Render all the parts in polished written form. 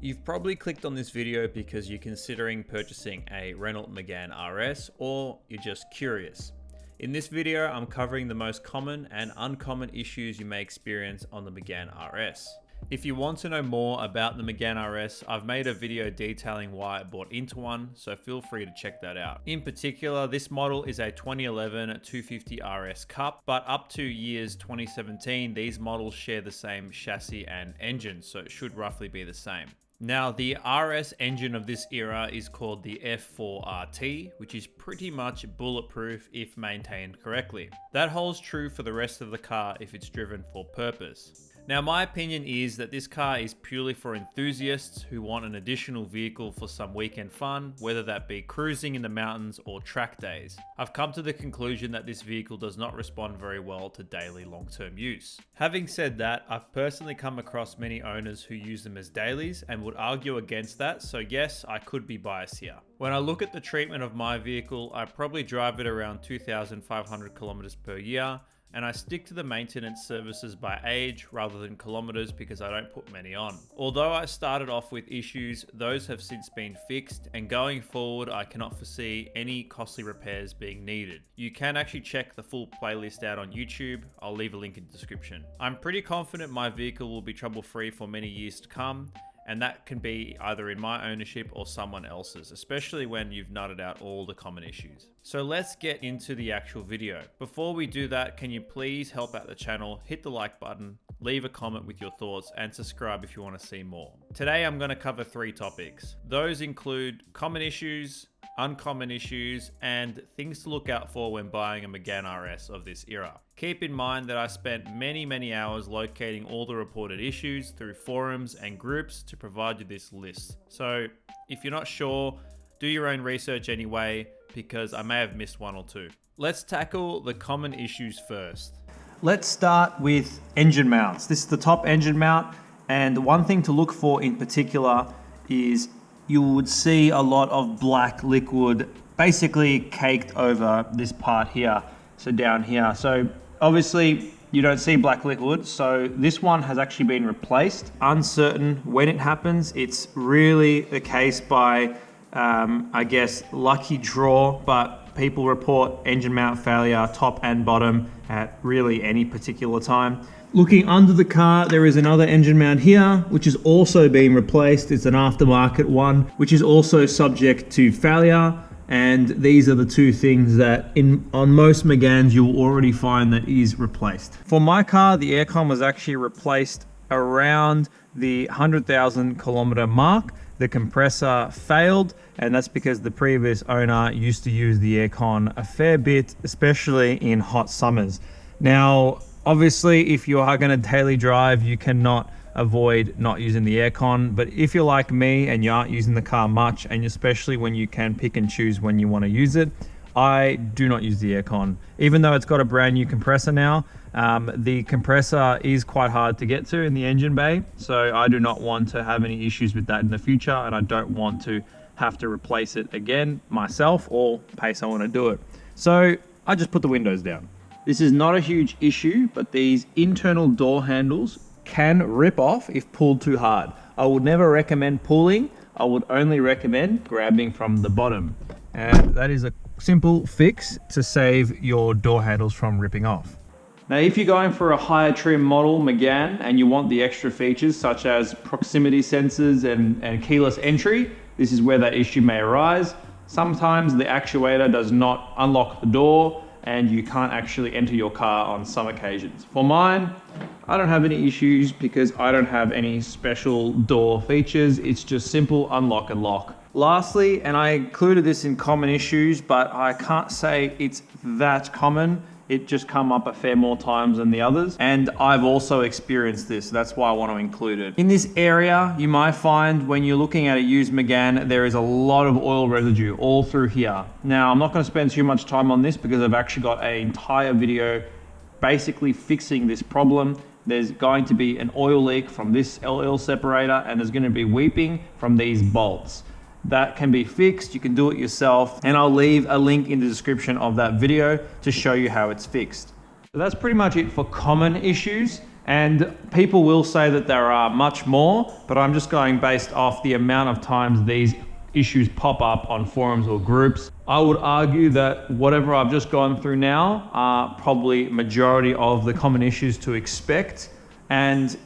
You've probably clicked on this video because you're considering purchasing a Renault Megane RS, or you're just curious. In this video, I'm covering the most common and uncommon issues you may experience on the Megane RS. If you want to know more about the Megane RS, I've made a video detailing why I bought into one, so feel free to check that out. In particular, this model is a 2011 250 RS Cup, but up to years 2017, these models share the same chassis and engine, so it should roughly be the same. Now, the RS engine of this era is called the F4RT, which is pretty much bulletproof if maintained correctly. That holds true for the rest of the car if it's driven for purpose. Now, my opinion is that this car is purely for enthusiasts who want an additional vehicle for some weekend fun, whether that be cruising in the mountains or track days. I've come to the conclusion that this vehicle does not respond very well to daily long-term use. Having said that, I've personally come across many owners who use them as dailies and would argue against that, so yes, I could be biased here. When I look at the treatment of my vehicle, I probably drive it around 2,500 kilometers per year, and I stick to the maintenance services by age rather than kilometers because I don't put many on. Although I started off with issues, those have since been fixed, and going forward I cannot foresee any costly repairs being needed. You can actually check the full playlist out on YouTube, I'll leave a link in the description. I'm pretty confident my vehicle will be trouble free for many years to come, and that can be either in my ownership or someone else's, especially when you've nutted out all the common issues. So let's get into the actual video. Before we do that, can you please help out the channel, hit the like button, leave a comment with your thoughts, and subscribe if you want to see more. Today I'm going to cover 3 topics. Those include common issues, uncommon issues, and things to look out for when buying a Megane RS of this era. Keep in mind that I spent many hours locating all the reported issues through forums and groups to provide you this list. So if you're not sure, do your own research anyway, because I may have missed 1 or 2. Let's tackle the common issues first. Let's start with engine mounts. This is the top engine mount, and one thing to look for in particular is you would see a lot of black liquid basically caked over this part here, so down here. So obviously you don't see black liquid, so this one has actually been replaced. Uncertain when it happens. It's really the case by I guess lucky draw, but people report engine mount failure top and bottom at really any particular time. Looking under the car, there is another engine mount here, which is also being replaced. It's an aftermarket one, which is also subject to failure. And these are the 2 things that on most Meganes you will already find that is replaced. For my car, the aircon was actually replaced around the 100,000 kilometer mark. The compressor failed, and that's because the previous owner used to use the aircon a fair bit, especially in hot summers. Now, obviously, if you are going to daily drive, you cannot avoid not using the aircon. But if you're like me and you aren't using the car much, and especially when you can pick and choose when you want to use it, I do not use the aircon. Even though it's got a brand new compressor now, the compressor is quite hard to get to in the engine bay. So I do not want to have any issues with that in the future, and I don't want to have to replace it again myself or pay someone to do it. So I just put the windows down. This is not a huge issue, but these internal door handles can rip off if pulled too hard. I would never recommend pulling. I would only recommend grabbing from the bottom. And that is a simple fix to save your door handles from ripping off. Now, if you're going for a higher trim model Megane and you want the extra features such as proximity sensors and keyless entry, this is where that issue may arise. Sometimes the actuator does not unlock the door and you can't actually enter your car on some occasions. For mine, I don't have any issues because I don't have any special door features. It's just simple unlock and lock. Lastly, and I included this in common issues, but I can't say it's that common. It just come up a fair more times than the others. And I've also experienced this. That's why I want to include it. In this area, you might find when you're looking at a used Megane, there is a lot of oil residue all through here. Now, I'm not going to spend too much time on this because I've actually got an entire video basically fixing this problem. There's going to be an oil leak from this LL separator, and there's going to be weeping from these bolts. That can be fixed. You can do it yourself, and I'll leave a link in the description of that video to show you how it's fixed. So that's pretty much it for common issues. And people will say that there are much more, but I'm just going based off the amount of times these issues pop up on forums or groups. I would argue that whatever I've just gone through now are probably majority of the common issues to expect. And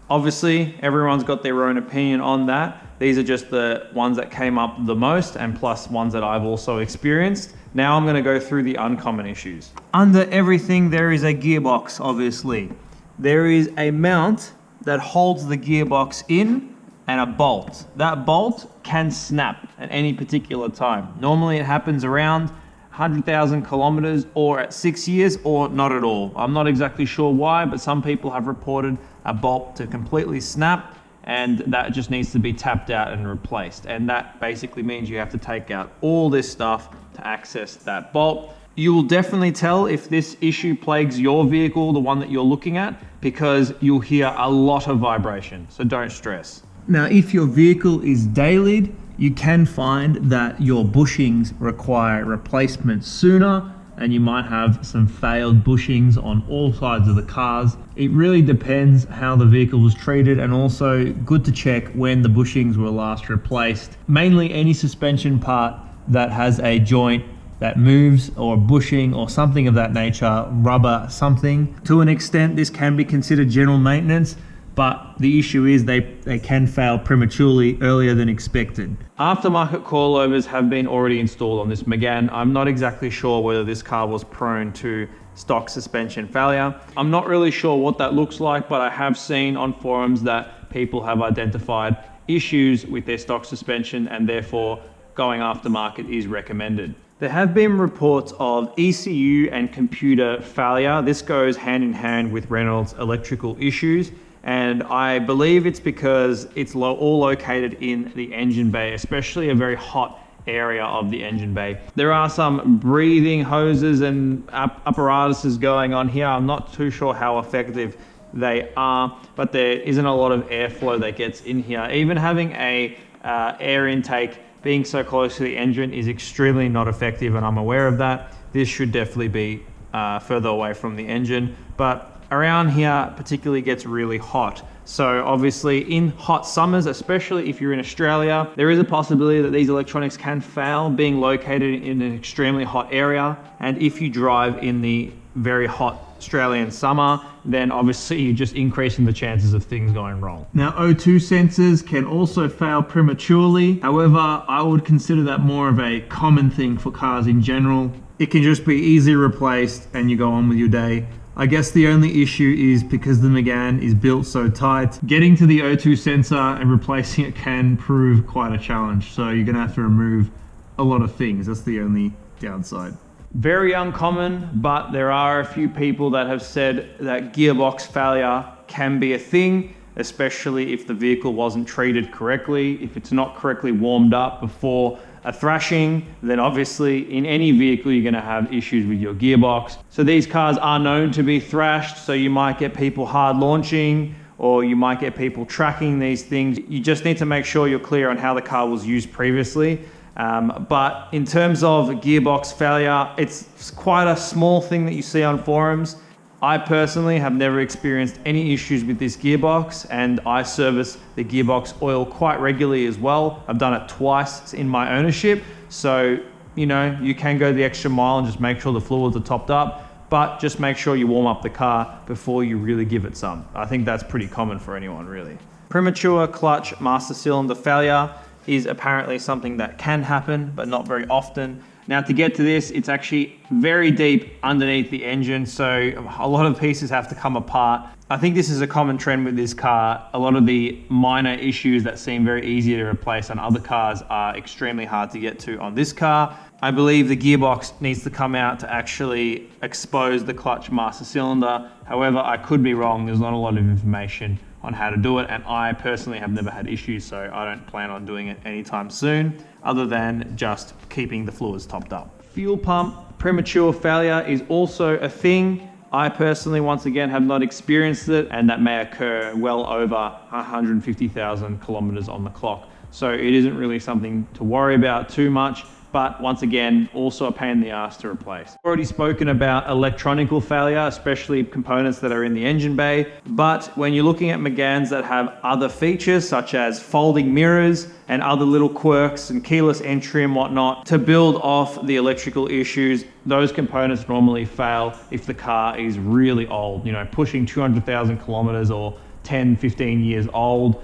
obviously everyone's got their own opinion on that. These are just the ones that came up the most, and plus ones that I've also experienced. Now I'm going to go through the uncommon issues. Under everything there is a gearbox, obviously. There is a mount that holds the gearbox in and a bolt. That bolt can snap at any particular time. Normally it happens around 100,000 kilometers or at 6 years or not at all. I'm not exactly sure why, but some people have reported a bolt to completely snap, and that just needs to be tapped out and replaced. And that basically means you have to take out all this stuff to access that bolt. You will definitely tell if this issue plagues your vehicle, the one that you're looking at, because you'll hear a lot of vibration, so don't stress. Now, if your vehicle is dailied, you can find that your bushings require replacement sooner, and you might have some failed bushings on all sides of the cars. It really depends how the vehicle was treated, and also good to check when the bushings were last replaced. Mainly any suspension part that has a joint that moves, or bushing or something of that nature, rubber something. To an extent, this can be considered general maintenance, but the issue is they can fail prematurely earlier than expected. Aftermarket coilovers have been already installed on this Megane. I'm not exactly sure whether this car was prone to stock suspension failure. I'm not really sure what that looks like, but I have seen on forums that people have identified issues with their stock suspension, and therefore going aftermarket is recommended. There have been reports of ECU and computer failure. This goes hand in hand with Renault's electrical issues, and I believe it's because it's all located in the engine bay, especially a very hot area of the engine bay. There are some breathing hoses and apparatuses going on here. I'm not too sure how effective they are, but there isn't a lot of airflow that gets in here. Even having a air intake being so close to the engine is extremely not effective, and I'm aware of that. This should definitely be further away from the engine, but around here particularly gets really hot. So obviously in hot summers, especially if you're in Australia, there is a possibility that these electronics can fail being located in an extremely hot area. And if you drive in the very hot Australian summer, then obviously you're just increasing the chances of things going wrong. Now, O2 sensors can also fail prematurely. However, I would consider that more of a common thing for cars in general. It can just be easily replaced and you go on with your day. I guess the only issue is because the Megane is built so tight, getting to the O2 sensor and replacing it can prove quite a challenge. So you're gonna have to remove a lot of things. That's the only downside. Very uncommon, but there are a few people that have said that gearbox failure can be a thing, especially if the vehicle wasn't treated correctly. If it's not correctly warmed up before a thrashing, then obviously in any vehicle you're going to have issues with your gearbox. So these cars are known to be thrashed, so you might get people hard launching, or you might get people tracking these things. You just need to make sure you're clear on how the car was used previously. But in terms of gearbox failure, it's quite a small thing that you see on forums. I personally have never experienced any issues with this gearbox, and I service the gearbox oil quite regularly as well. I've done it twice in my ownership, so you know, you can go the extra mile and just make sure the fluids are topped up, but just make sure you warm up the car before you really give it some. I think that's pretty common for anyone, really. Premature clutch master cylinder failure is apparently something that can happen, but not very often. Now, to get to this, it's actually very deep underneath the engine, so a lot of pieces have to come apart. I think this is a common trend with this car. A lot of the minor issues that seem very easy to replace on other cars are extremely hard to get to on this car. I believe the gearbox needs to come out to actually expose the clutch master cylinder. However, I could be wrong. There's not a lot of information on how to do it, and I personally have never had issues, so I don't plan on doing it anytime soon, other than just keeping the fluids topped up. Fuel pump premature failure is also a thing. I personally, once again, have not experienced it, and that may occur well over 150,000 kilometers on the clock. So it isn't really something to worry about too much, but once again, also a pain in the ass to replace. Already spoken about electronical failure, especially components that are in the engine bay, but when you're looking at Meganes that have other features such as folding mirrors and other little quirks and keyless entry and whatnot, to build off the electrical issues, those components normally fail if the car is really old, pushing 200,000 kilometers or 10, 15 years old.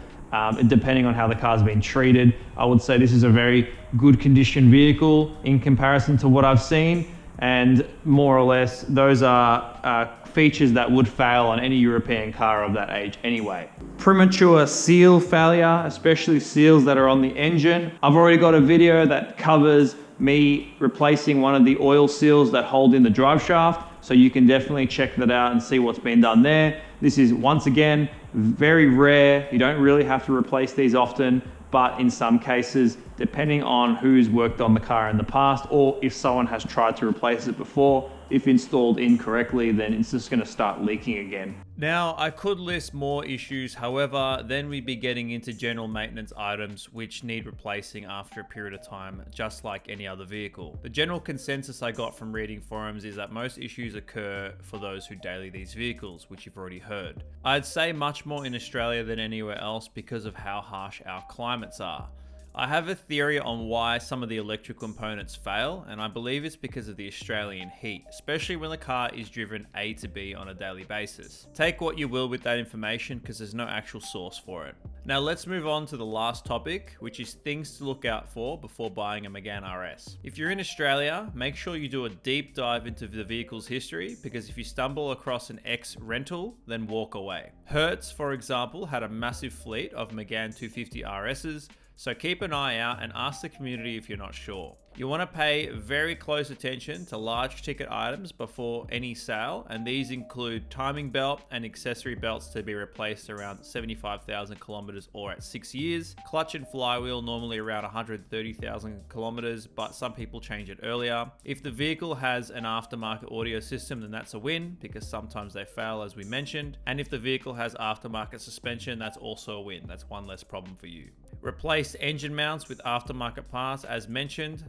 Depending on how the car's been treated. I would say this is a very good condition vehicle in comparison to what I've seen, and more or less those are features that would fail on any European car of that age anyway. Premature seal failure, especially seals that are on the engine. I've already got a video that covers me replacing one of the oil seals that hold in the drive shaft, so you can definitely check that out and see what's been done there. This is, once again, very rare. You don't really have to replace these often, but in some cases, depending on who's worked on the car in the past, or if someone has tried to replace it before, if installed incorrectly, then it's just going to start leaking again. Now, I could list more issues, however, then we'd be getting into general maintenance items which need replacing after a period of time, just like any other vehicle. The general consensus I got from reading forums is that most issues occur for those who daily these vehicles, which you've already heard. I'd say much more in Australia than anywhere else because of how harsh our climates are. I have a theory on why some of the electrical components fail, and I believe it's because of the Australian heat, especially when the car is driven A to B on a daily basis. Take what you will with that information because there's no actual source for it. Now let's move on to the last topic, which is things to look out for before buying a Megane RS. If you're in Australia, make sure you do a deep dive into the vehicle's history, because if you stumble across an ex-rental, then walk away. Hertz, for example, had a massive fleet of Megane 250 RSs, so keep an eye out and ask the community if you're not sure. You want to pay very close attention to large ticket items before any sale, and these include timing belt and accessory belts to be replaced around 75,000 kilometers or at 6 years. Clutch and flywheel normally around 130,000 kilometers, but some people change it earlier. If the vehicle has an aftermarket audio system, then that's a win because sometimes they fail, as we mentioned. And if the vehicle has aftermarket suspension, that's also a win. That's one less problem for you. Replace engine mounts with aftermarket parts, as mentioned,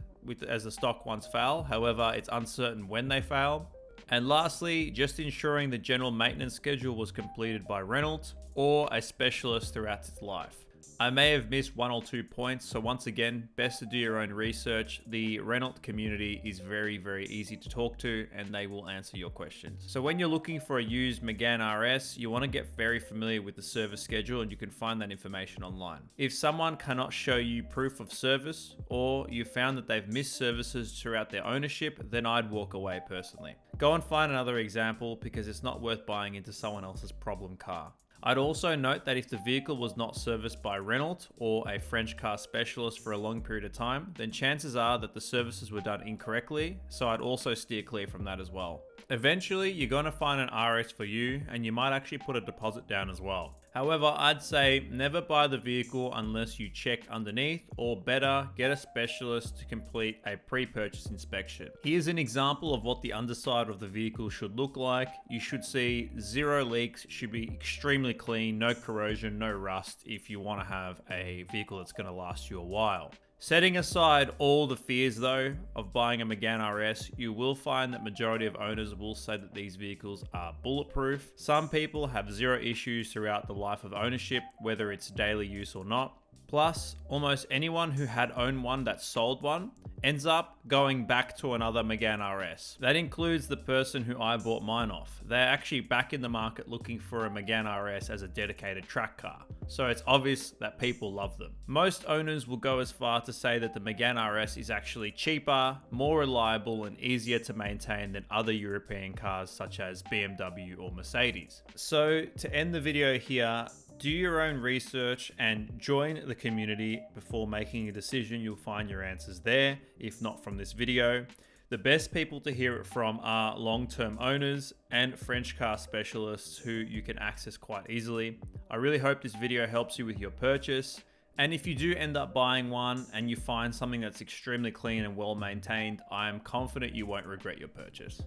as the stock ones fail. However, it's uncertain when they fail. And lastly, just ensuring the general maintenance schedule was completed by Renault or a specialist throughout its life. I may have missed one or two points, so once again, best to do your own research. The Renault community is very, very easy to talk to and they will answer your questions. So when you're looking for a used Megane RS, you want to get very familiar with the service schedule, and you can find that information online. If someone cannot show you proof of service, or you found that they've missed services throughout their ownership, then I'd walk away personally. Go and find another example, because it's not worth buying into someone else's problem car. I'd also note that if the vehicle was not serviced by Renault or a French car specialist for a long period of time, then chances are that the services were done incorrectly, so I'd also steer clear from that as well. Eventually, you're going to find an RS for you, and you might actually put a deposit down as well. However, I'd say never buy the vehicle unless you check underneath, or better, get a specialist to complete a pre-purchase inspection. Here's an example of what the underside of the vehicle should look like. You should see 0 leaks, should be extremely clean, no corrosion, no rust if you want to have a vehicle that's going to last you a while. Setting aside all the fears though of buying a Megane RS, you will find that majority of owners will say that these vehicles are bulletproof. Some people have 0 issues throughout the life of ownership, whether it's daily use or not. Plus, almost anyone who had owned one that sold one ends up going back to another Megane RS. That includes the person who I bought mine off. They're actually back in the market looking for a Megane RS as a dedicated track car. So it's obvious that people love them. Most owners will go as far to say that the Megane RS is actually cheaper, more reliable, and easier to maintain than other European cars such as BMW or Mercedes. So to end the video here, do your own research and join the community before making a decision. You'll find your answers there, if not from this video. The best people to hear it from are long-term owners and French car specialists who you can access quite easily. I really hope this video helps you with your purchase. And if you do end up buying one and you find something that's extremely clean and well maintained, I am confident you won't regret your purchase.